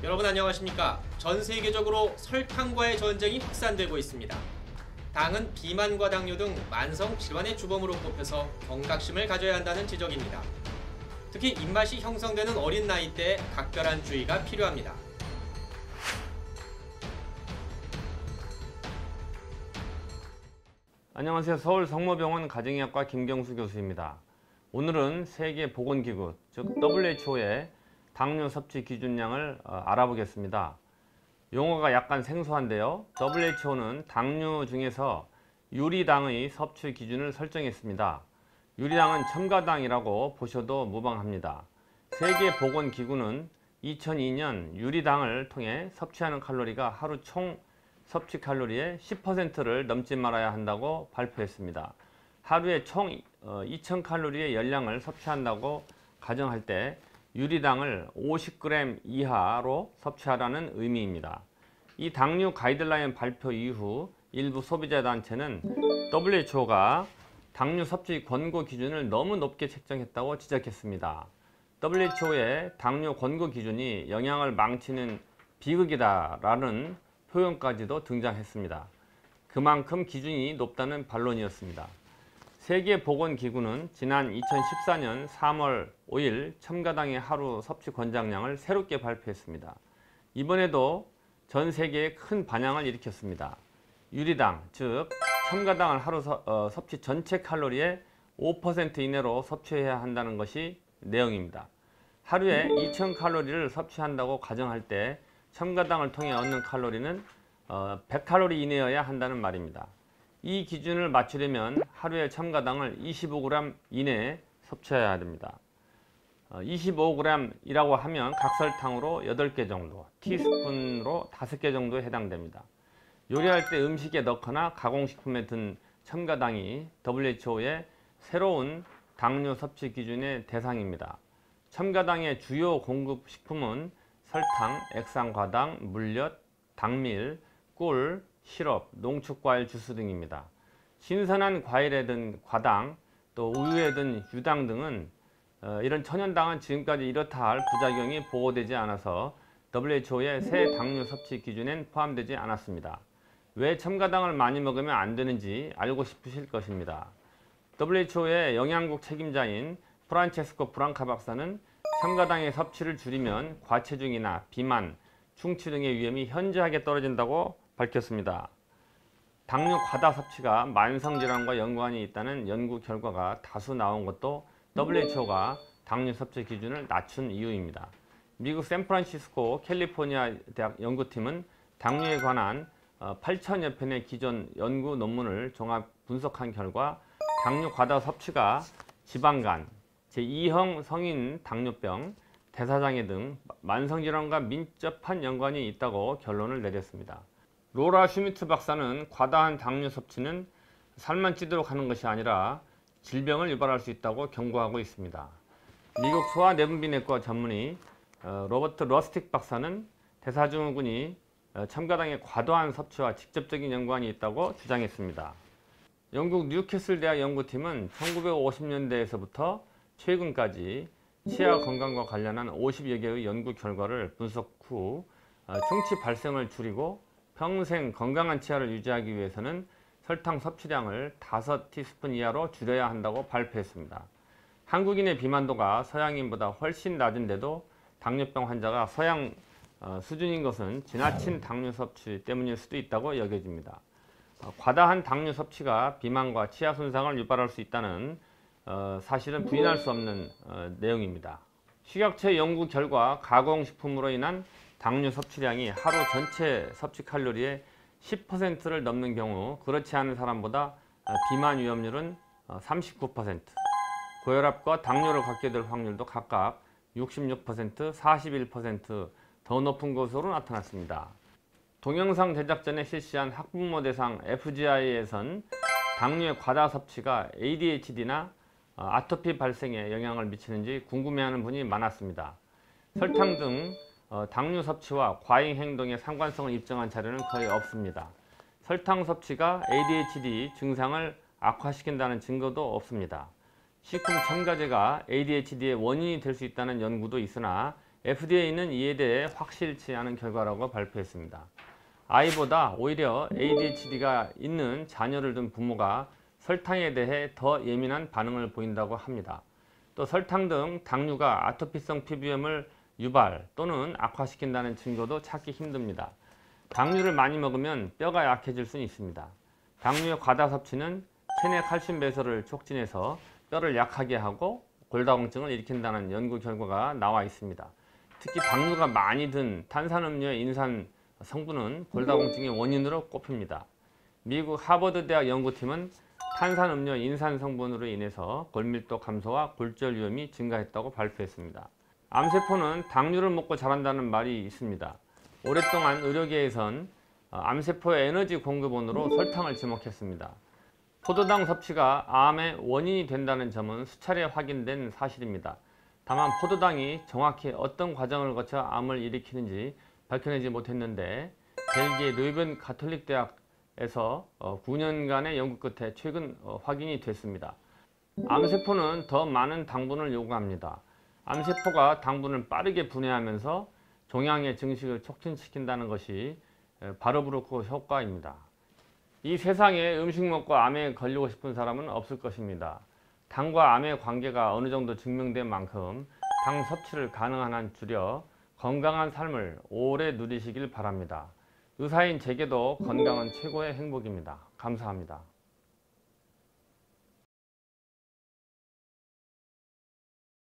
여러분 안녕하십니까? 전 세계적으로 설탕과의 전쟁이 확산되고 있습니다. 당은 비만과 당뇨 등 만성 질환의 주범으로 꼽혀서 경각심을 가져야 한다는 지적입니다. 특히 입맛이 형성되는 어린 나이대에 각별한 주의가 필요합니다. 안녕하세요. 서울 성모병원 가정의학과 김경수 교수입니다. 오늘은 세계보건기구, 즉 WHO의 당뇨 섭취 기준량을 알아보겠습니다. 용어가 약간 생소한데요. WHO는 당류 중에서 유리당의 섭취 기준을 설정했습니다. 유리당은 첨가당이라고 보셔도 무방합니다. 세계보건기구는 2002년 유리당을 통해 섭취하는 칼로리가 하루 총 섭취 칼로리의 10%를 넘지 말아야 한다고 발표했습니다. 하루에 총 2000칼로리의 열량을 섭취한다고 가정할 때 유리당을 50g 이하로 섭취하라는 의미입니다. 이 당류 가이드라인 발표 이후 일부 소비자 단체는 WHO가 당류 섭취 권고 기준을 너무 높게 책정했다고 지적했습니다. WHO의 당류 권고 기준이 영양을 망치는 비극이다라는 표현까지도 등장했습니다. 그만큼 기준이 높다는 반론이었습니다. 세계보건기구는 지난 2014년 3월 5일 첨가당의 하루 섭취 권장량을 새롭게 발표했습니다. 이번에도 전 세계에 큰 반향을 일으켰습니다. 유리당, 즉 첨가당을 하루 섭취 전체 칼로리의 5% 이내로 섭취해야 한다는 것이 내용입니다. 하루에 2000칼로리를 섭취한다고 가정할 때 첨가당을 통해 얻는 칼로리는 100칼로리 이내여야 한다는 말입니다. 이 기준을 맞추려면 하루에 첨가당을 25g 이내에 섭취해야 됩니다. 25g이라고 하면 각설탕으로 8개 정도, 티스푼으로 5개 정도에 해당됩니다. 요리할 때 음식에 넣거나 가공식품에 든 첨가당이 WHO의 새로운 당류 섭취 기준의 대상입니다. 첨가당의 주요 공급 식품은 설탕, 액상과당, 물엿, 당밀, 꿀, 시럽, 농축과일 주스 등입니다. 신선한 과일에 든 과당, 또 우유에 든 유당 등은 이런 천연당은 지금까지 이렇다 할 부작용이 보고되지 않아서 WHO의 새 당류 섭취 기준엔 포함되지 않았습니다. 왜 첨가당을 많이 먹으면 안 되는지 알고 싶으실 것입니다. WHO의 영양국 책임자인 프란체스코 브랑카 박사는 첨가당의 섭취를 줄이면 과체중이나 비만, 충치 등의 위험이 현저하게 떨어진다고 밝혔습니다. 당류 과다 섭취가 만성질환과 연관이 있다는 연구 결과가 다수 나온 것도 WHO가 당류 섭취 기준을 낮춘 이유입니다. 미국 샌프란시스코 캘리포니아 대학 연구팀은 당류에 관한 8,000여 편의 기존 연구 논문을 종합 분석한 결과 당류 과다 섭취가 지방간, 제2형 성인 당뇨병, 대사장애 등 만성질환과 밀접한 연관이 있다고 결론을 내렸습니다. 로라 슈미트 박사는 과다한 당류 섭취는 살만 찌도록 하는 것이 아니라 질병을 유발할 수 있다고 경고하고 있습니다. 미국 소아내분비내과 전문의 로버트 러스틱 박사는 대사증후군이 첨가당의 과도한 섭취와 직접적인 연관이 있다고 주장했습니다. 영국 뉴캐슬 대학 연구팀은 1950년대에서부터 최근까지 치아 건강과 관련한 50여 개의 연구 결과를 분석 후 충치 발생을 줄이고 평생 건강한 치아를 유지하기 위해서는 설탕 섭취량을 5티스푼 이하로 줄여야 한다고 발표했습니다. 한국인의 비만도가 서양인보다 훨씬 낮은데도 당뇨병 환자가 서양 수준인 것은 지나친 당류 섭취 때문일 수도 있다고 여겨집니다. 과다한 당류 섭취가 비만과 치아 손상을 유발할 수 있다는 사실은 부인할 수 없는 내용입니다. 식약처 연구 결과 가공식품으로 인한 당류 섭취량이 하루 전체 섭취 칼로리의 10%를 넘는 경우 그렇지 않은 사람보다 비만 위험률은 39%, 고혈압과 당뇨를 갖게 될 확률도 각각 66%, 41% 더 높은 것으로 나타났습니다. 동영상 제작 전에 실시한 학부모 대상 FGI에선 당류의 과다 섭취가 ADHD나 아토피 발생에 영향을 미치는지 궁금해하는 분이 많았습니다. 설탕 등 당류 섭취와 과잉 행동의 상관성을 입증한 자료는 거의 없습니다. 설탕 섭취가 ADHD 증상을 악화시킨다는 증거도 없습니다. 식품 첨가제가 ADHD의 원인이 될 수 있다는 연구도 있으나 FDA는 이에 대해 확실치 않은 결과라고 발표했습니다. 아이보다 오히려 ADHD가 있는 자녀를 둔 부모가 설탕에 대해 더 예민한 반응을 보인다고 합니다. 또 설탕 등 당류가 아토피성 피부염을 유발 또는 악화시킨다는 증거도 찾기 힘듭니다. 당류를 많이 먹으면 뼈가 약해질 수 있습니다. 당류의 과다 섭취는 체내 칼슘 배설을 촉진해서 뼈를 약하게 하고 골다공증을 일으킨다는 연구 결과가 나와 있습니다. 특히 당류가 많이 든 탄산음료의 인산 성분은 골다공증의 원인으로 꼽힙니다. 미국 하버드 대학 연구팀은 탄산음료 인산 성분으로 인해서 골밀도 감소와 골절 위험이 증가했다고 발표했습니다. 암세포는 당류를 먹고 자란다는 말이 있습니다. 오랫동안 의료계에선 암세포의 에너지 공급원으로 설탕을 지목했습니다. 포도당 섭취가 암의 원인이 된다는 점은 수차례 확인된 사실입니다. 다만 포도당이 정확히 어떤 과정을 거쳐 암을 일으키는지 밝혀내지 못했는데 벨기에 루이벤 가톨릭 대학에서 9년간의 연구 끝에 최근 확인이 됐습니다. 암세포는 더 많은 당분을 요구합니다. 암세포가 당분을 빠르게 분해하면서 종양의 증식을 촉진시킨다는 것이 바르브루크 효과입니다. 이 세상에 음식 먹고 암에 걸리고 싶은 사람은 없을 것입니다. 당과 암의 관계가 어느 정도 증명된 만큼 당 섭취를 가능한 한 줄여 건강한 삶을 오래 누리시길 바랍니다. 의사인 제게도 건강은 최고의 행복입니다. 감사합니다.